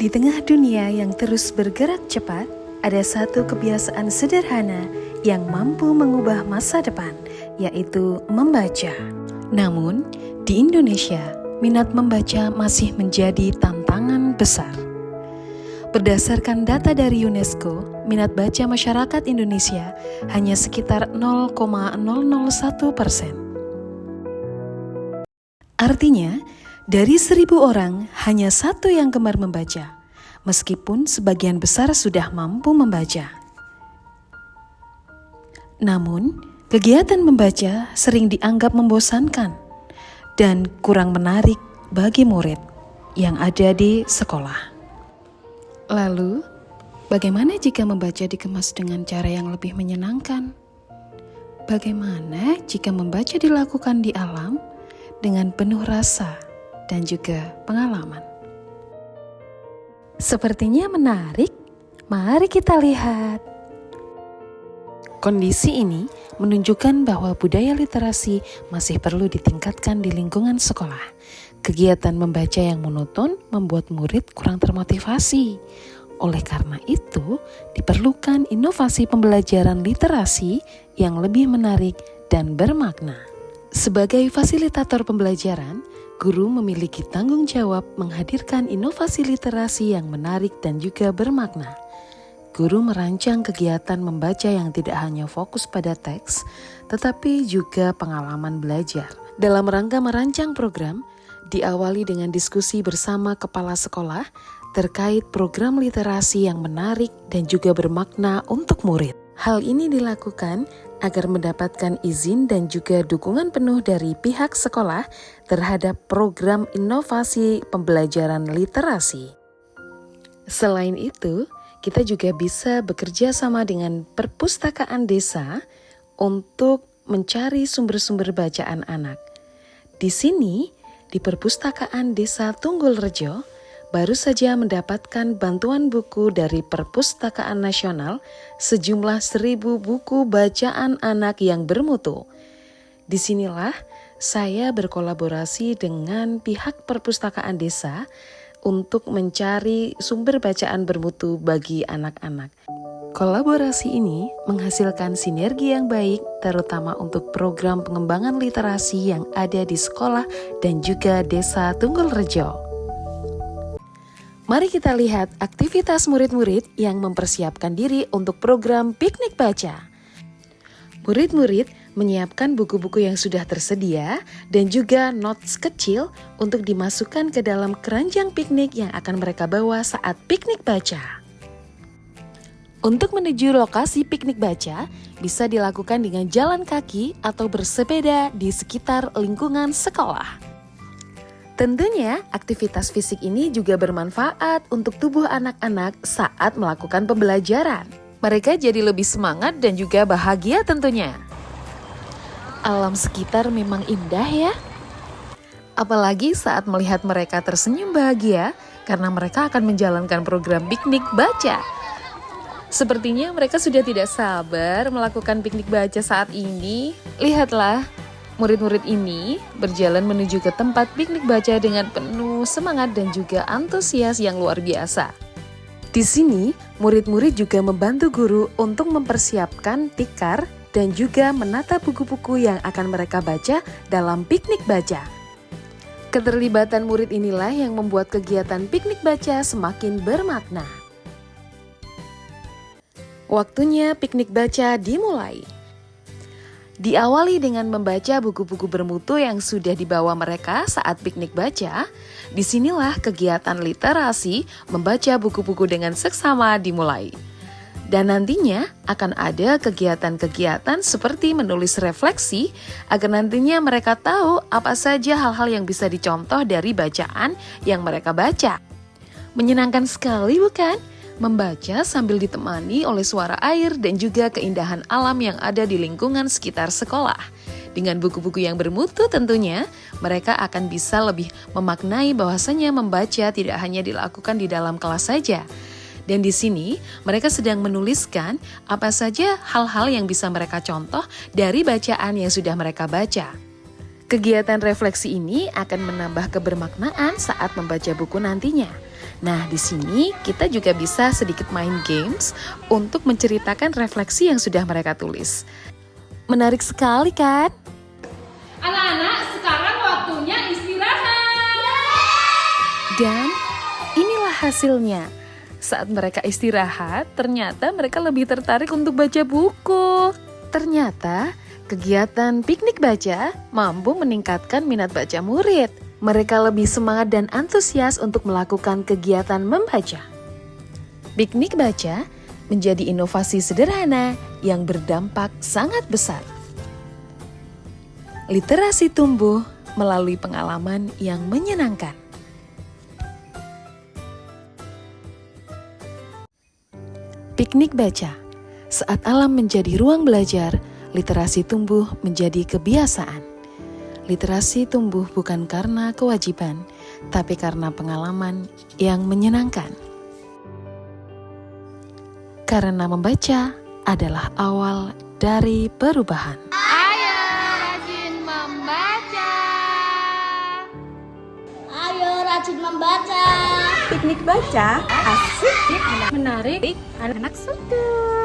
Di tengah dunia yang terus bergerak cepat, ada satu kebiasaan sederhana yang mampu mengubah masa depan, yaitu membaca. Namun, di Indonesia, minat membaca masih menjadi tantangan besar. Berdasarkan data dari UNESCO, minat baca masyarakat Indonesia hanya sekitar 0,001%. Artinya, dari 1.000 orang, hanya satu yang gemar membaca, meskipun sebagian besar sudah mampu membaca. Namun, kegiatan membaca sering dianggap membosankan dan kurang menarik bagi murid yang ada di sekolah. Lalu, bagaimana jika membaca dikemas dengan cara yang lebih menyenangkan? Bagaimana jika membaca dilakukan di alam dengan penuh rasa dan juga pengalaman? Sepertinya menarik. Mari kita lihat. Kondisi ini menunjukkan bahwa budaya literasi masih perlu ditingkatkan di lingkungan sekolah. Kegiatan membaca yang monoton membuat murid kurang termotivasi. Oleh karena itu, diperlukan inovasi pembelajaran literasi yang lebih menarik dan bermakna. Sebagai fasilitator pembelajaran, guru memiliki tanggung jawab menghadirkan inovasi literasi yang menarik dan juga bermakna. Guru merancang kegiatan membaca yang tidak hanya fokus pada teks, tetapi juga pengalaman belajar. Dalam rangka merancang program, diawali dengan diskusi bersama kepala sekolah terkait program literasi yang menarik dan juga bermakna untuk murid. Hal ini dilakukan agar mendapatkan izin dan juga dukungan penuh dari pihak sekolah terhadap program inovasi pembelajaran literasi. Selain itu, kita juga bisa bekerja sama dengan perpustakaan desa untuk mencari sumber-sumber bacaan anak. Di sini, di Perpustakaan Desa Tunggulrejo, baru saja mendapatkan bantuan buku dari Perpustakaan Nasional sejumlah 1.000 buku bacaan anak yang bermutu. Disinilah saya berkolaborasi dengan pihak Perpustakaan Desa untuk mencari sumber bacaan bermutu bagi anak-anak. Kolaborasi ini menghasilkan sinergi yang baik, terutama untuk program pengembangan literasi yang ada di sekolah dan juga Desa Tunggulrejo. Mari kita lihat aktivitas murid-murid yang mempersiapkan diri untuk program piknik baca. Murid-murid menyiapkan buku-buku yang sudah tersedia dan juga notes kecil untuk dimasukkan ke dalam keranjang piknik yang akan mereka bawa saat piknik baca. Untuk menuju lokasi piknik baca, bisa dilakukan dengan jalan kaki atau bersepeda di sekitar lingkungan sekolah. Tentunya, aktivitas fisik ini juga bermanfaat untuk tubuh anak-anak saat melakukan pembelajaran. Mereka jadi lebih semangat dan juga bahagia tentunya. Alam sekitar memang indah ya. Apalagi saat melihat mereka tersenyum bahagia karena mereka akan menjalankan program piknik baca. Sepertinya mereka sudah tidak sabar melakukan piknik baca saat ini. Lihatlah, murid-murid ini berjalan menuju ke tempat piknik baca dengan penuh semangat dan juga antusias yang luar biasa. Di sini, murid-murid juga membantu guru untuk mempersiapkan tikar dan juga menata buku-buku yang akan mereka baca dalam piknik baca. Keterlibatan murid inilah yang membuat kegiatan piknik baca semakin bermakna. Waktunya piknik baca dimulai. Diawali dengan membaca buku-buku bermutu yang sudah dibawa mereka saat piknik baca. Disinilah kegiatan literasi membaca buku-buku dengan seksama dimulai. Dan nantinya akan ada kegiatan-kegiatan seperti menulis refleksi agar nantinya mereka tahu apa saja hal-hal yang bisa dicontoh dari bacaan yang mereka baca. Menyenangkan sekali bukan? Membaca sambil ditemani oleh suara air dan juga keindahan alam yang ada di lingkungan sekitar sekolah. Dengan buku-buku yang bermutu tentunya, mereka akan bisa lebih memaknai bahwasanya membaca tidak hanya dilakukan di dalam kelas saja. Dan di sini, mereka sedang menuliskan apa saja hal-hal yang bisa mereka contoh dari bacaan yang sudah mereka baca. Kegiatan refleksi ini akan menambah kebermaknaan saat membaca buku nantinya. Nah, di sini kita juga bisa sedikit main games untuk menceritakan refleksi yang sudah mereka tulis. Menarik sekali kan? Anak-anak, sekarang waktunya istirahat. Dan inilah hasilnya. Saat mereka istirahat, ternyata mereka lebih tertarik untuk baca buku. Ternyata kegiatan piknik baca mampu meningkatkan minat baca murid. Mereka lebih semangat dan antusias untuk melakukan kegiatan membaca. Piknik baca menjadi inovasi sederhana yang berdampak sangat besar. Literasi tumbuh melalui pengalaman yang menyenangkan. Piknik baca. Saat alam menjadi ruang belajar, literasi tumbuh menjadi kebiasaan. Literasi tumbuh bukan karena kewajiban, tapi karena pengalaman yang menyenangkan. Karena membaca adalah awal dari perubahan. Ayo rajin membaca. Ayo rajin membaca. Piknik baca asik, menarik, anak-anak seru.